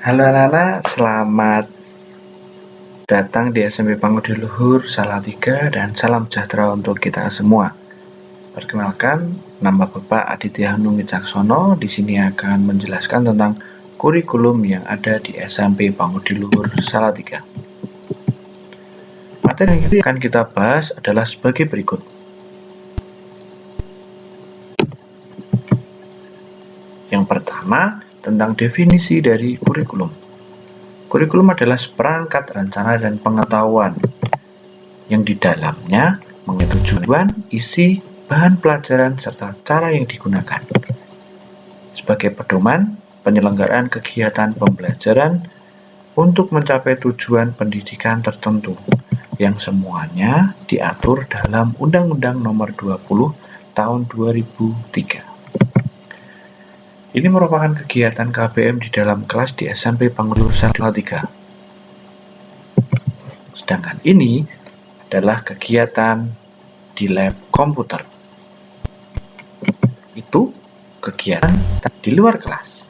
Halo anak-anak, selamat datang di SMP Pangudi Luhur Salatiga dan salam sejahtera untuk kita semua. Perkenalkan, nama Bapak Aditya Hanung Wicaksono di sini akan menjelaskan tentang kurikulum yang ada di SMP Pangudi Luhur Salatiga. Materi yang akan kita bahas adalah sebagai berikut. Yang pertama, tentang definisi dari kurikulum. Kurikulum adalah seperangkat rencana dan pengetahuan yang di dalamnya mengenai tujuan, isi, bahan pelajaran, serta cara yang digunakan. Sebagai pedoman, penyelenggaraan kegiatan pembelajaran untuk mencapai tujuan pendidikan tertentu yang semuanya diatur dalam Undang-Undang Nomor 20 Tahun 2003. Ini merupakan kegiatan KBM di dalam kelas di SMP Pangudi Luhur Salatiga. Sedangkan ini adalah kegiatan di lab komputer. Itu kegiatan di luar kelas.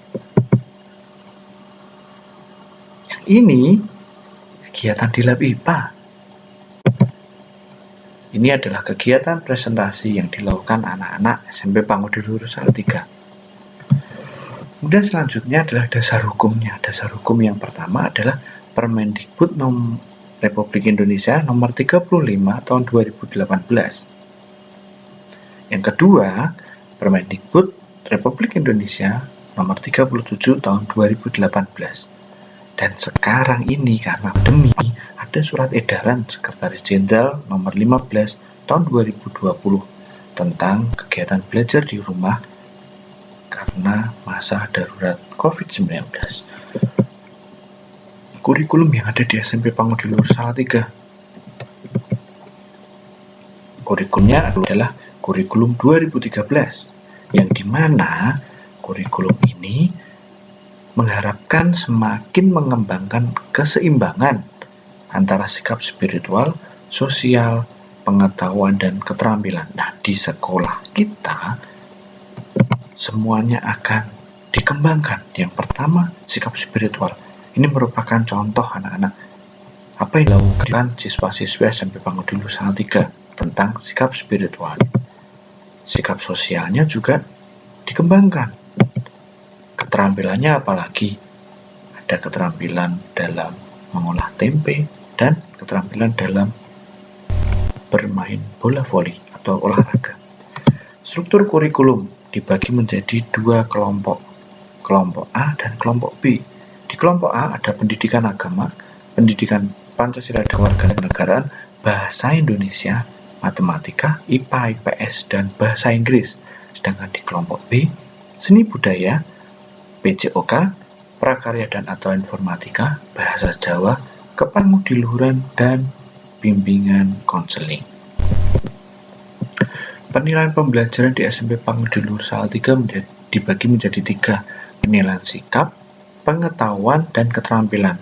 Yang ini kegiatan di lab IPA. Ini adalah kegiatan presentasi yang dilakukan anak-anak SMP Pangudi Luhur Salatiga. Kemudian selanjutnya adalah dasar hukumnya. Dasar hukum yang pertama adalah Permendikbud Republik Indonesia Nomor 35 Tahun 2018. Yang kedua, Permendikbud Republik Indonesia Nomor 37 Tahun 2018. Dan sekarang ini karena pandemi, ada surat edaran Sekretaris Jenderal Nomor 15 Tahun 2020 tentang kegiatan belajar di rumah karena masa darurat COVID-19. Kurikulum yang ada di SMP Pangudi Luhur Salatiga. Kurikulumnya adalah kurikulum 2013, yang dimana kurikulum ini mengharapkan semakin mengembangkan keseimbangan antara sikap spiritual, sosial, pengetahuan, dan keterampilan. Nah, di sekolah kita semuanya akan dikembangkan. Yang pertama, sikap spiritual. Ini merupakan contoh anak-anak apa yang dilakukan siswa-siswa SMP Pangudi Luhur Salatiga tentang sikap spiritual. Sikap sosialnya juga dikembangkan. Keterampilannya apalagi? Ada keterampilan dalam mengolah tempe dan keterampilan dalam bermain bola voli atau olahraga. Struktur kurikulum dibagi menjadi dua kelompok, kelompok A dan kelompok B. Di kelompok A ada pendidikan agama, pendidikan Pancasila dan Kewarganegaraan, bahasa Indonesia, matematika, IPA, IPS, dan bahasa Inggris. Sedangkan di kelompok B, seni budaya, PJOK, prakarya dan atau informatika, bahasa Jawa, kepangudiluhuran, dan bimbingan konseling. Penilaian pembelajaran di SMP Pangudi Luhur Salatiga dibagi menjadi 3, penilaian sikap, pengetahuan, dan keterampilan.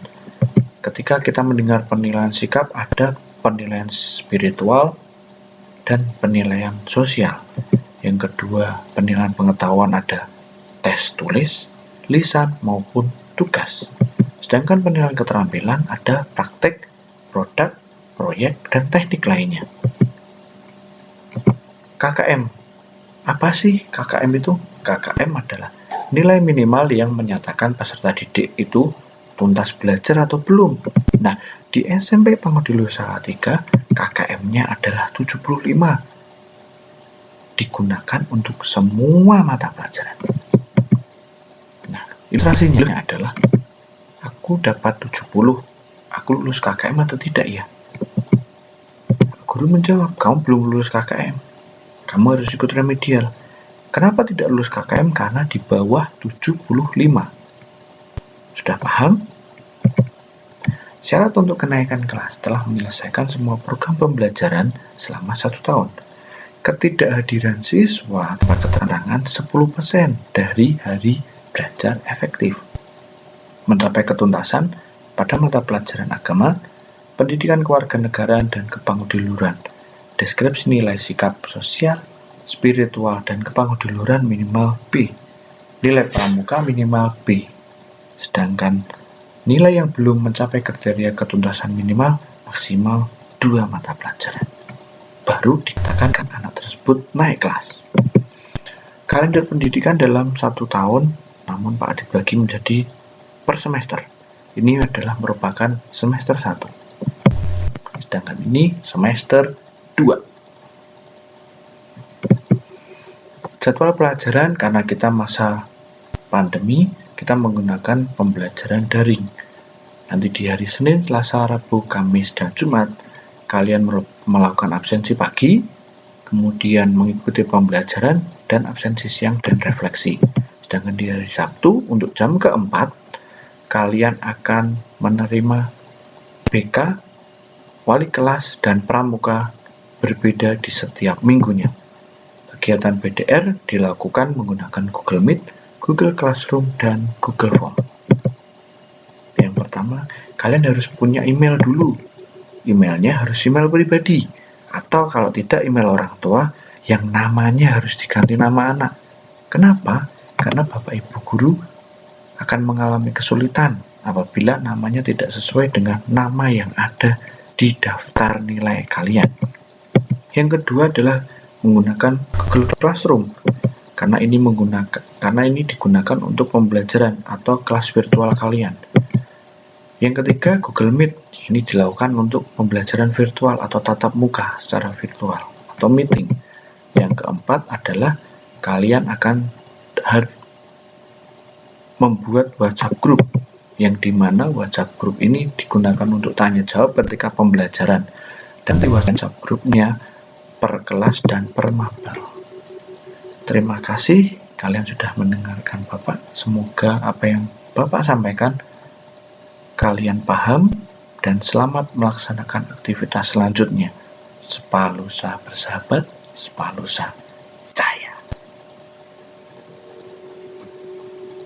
Ketika kita mendengar penilaian sikap, ada penilaian spiritual dan penilaian sosial. Yang kedua, penilaian pengetahuan ada tes tulis, lisan, maupun tugas. Sedangkan penilaian keterampilan ada praktek, produk, proyek, dan teknik lainnya. KKM. Apa sih KKM itu? KKM adalah nilai minimal yang menyatakan peserta didik itu tuntas belajar atau belum. Nah, di SMP Pangudi Luhur Salatiga, KKM-nya adalah 75. Digunakan untuk semua mata pelajaran. Nah, ilustrasinya adalah aku dapat 70. Aku lulus KKM atau tidak ya? Guru menjawab, kamu belum lulus KKM. Kamu harus ikut remedial. Kenapa tidak lulus KKM? Karena di bawah 75. Sudah paham? Syarat untuk kenaikan kelas telah menyelesaikan semua program pembelajaran selama 1 tahun. Ketidakhadiran siswa tanpa keterangan 10% dari hari belajar efektif. Mencapai ketuntasan pada mata pelajaran agama, pendidikan kewarganegaraan, dan kepangudiluhuran. Deskripsi nilai sikap sosial, spiritual, dan kepangudiluhuran minimal B. Nilai pramuka minimal B. Sedangkan Nilai yang belum mencapai kriteria ketuntasan minimal maksimal 2 mata pelajaran. Baru dikatakan anak tersebut naik kelas. Kalender pendidikan dalam 1 tahun, namun Pak Adit bagi menjadi per semester. Ini adalah merupakan semester 1. Sedangkan ini semester 2. Jadwal pelajaran karena kita masa pandemi, kita menggunakan pembelajaran daring. Nanti di hari Senin, Selasa, Rabu, Kamis, dan Jumat, kalian melakukan absensi pagi, kemudian mengikuti pembelajaran, dan absensi siang dan refleksi. Sedangkan di hari Sabtu, untuk jam keempat, kalian akan menerima BK, wali kelas, dan pramuka berbeda di setiap minggunya. Kegiatan PDR dilakukan menggunakan Google Meet, Google Classroom, dan Google Form. Yang pertama, kalian harus punya email dulu. Emailnya harus email pribadi, atau kalau tidak email orang tua yang namanya harus diganti nama anak. Kenapa? Karena Bapak Ibu guru akan mengalami kesulitan apabila namanya tidak sesuai dengan nama yang ada di daftar nilai kalian. Yang kedua adalah menggunakan Google Classroom, karena ini digunakan untuk pembelajaran atau kelas virtual kalian. Yang ketiga, Google Meet. Ini dilakukan untuk pembelajaran virtual atau tatap muka secara virtual atau meeting. Yang keempat adalah kalian akan membuat WhatsApp group, yang dimana WhatsApp group ini digunakan untuk tanya jawab ketika pembelajaran. Dan di WhatsApp grupnya per kelas dan per maba. Terima kasih kalian sudah mendengarkan Bapak. Semoga apa yang Bapak sampaikan kalian paham, dan selamat melaksanakan aktivitas selanjutnya. Sepalusa bersahabat, Sepalusa.